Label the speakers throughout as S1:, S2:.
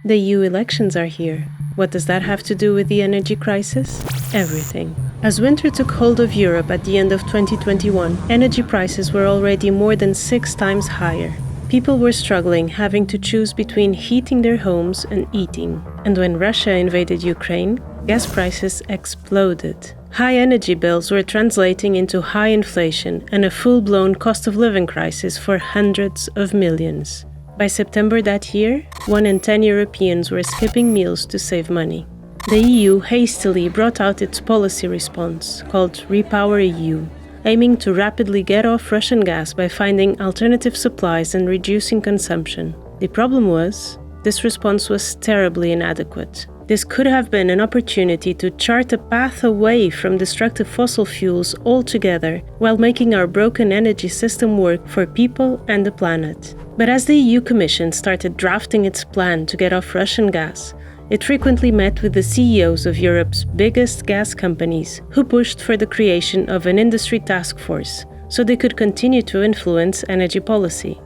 S1: The EU elections are here. What does that have to do with the energy crisis? Everything. As winter took hold of Europe at the end of 2021, energy prices were already more than 6 times higher. People were struggling, having to choose between heating their homes and eating. And when Russia invaded Ukraine, gas prices exploded. High energy bills were translating into high inflation and a full-blown cost of living crisis for hundreds of millions. By September that year, 1 in 10 Europeans were skipping meals to save money. The EU hastily brought out its policy response, called REPowerEU, aiming to rapidly get off Russian gas by finding alternative supplies and reducing consumption. The problem was, this response was terribly inadequate. This could have been an opportunity to chart a path away from destructive fossil fuels altogether, while making our broken energy system work for people and the planet. But as the EU Commission started drafting its plan to get off Russian gas, it frequently met with the CEOs of Europe's biggest gas companies, who pushed for the creation of an industry task force, so they could continue to influence energy policy.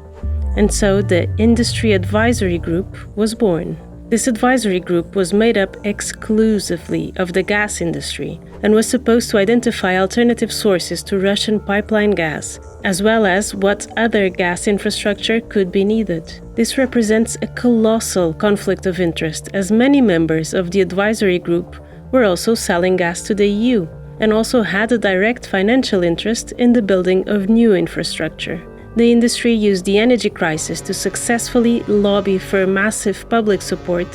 S1: And so the Industry Advisory Group was born. This advisory group was made up exclusively of the gas industry and was supposed to identify alternative sources to Russian pipeline gas, as well as what other gas infrastructure could be needed. This represents a colossal conflict of interest, as many members of the advisory group were also selling gas to the EU and also had a direct financial interest in the building of new infrastructure. The industry used the energy crisis to successfully lobby for massive public support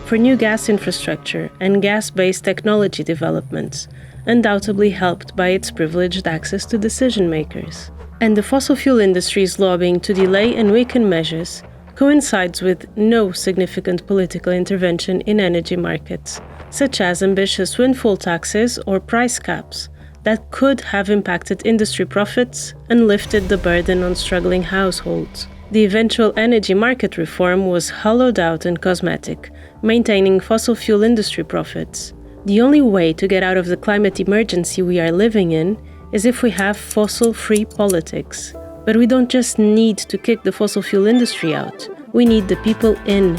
S1: for new gas infrastructure and gas-based technology developments, undoubtedly helped by its privileged access to decision-makers. And the fossil fuel industry's lobbying to delay and weaken measures coincides with no significant political intervention in energy markets, such as ambitious windfall taxes or price caps, that could have impacted industry profits and lifted the burden on struggling households. The eventual energy market reform was hollowed out and cosmetic, maintaining fossil fuel industry profits. The only way to get out of the climate emergency we are living in is if we have fossil-free politics. But we don't just need to kick the fossil fuel industry out. We need the people in,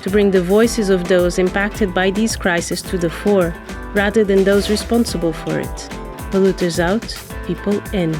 S1: to bring the voices of those impacted by these crises to the fore, rather than those responsible for it. Polluters out, people in.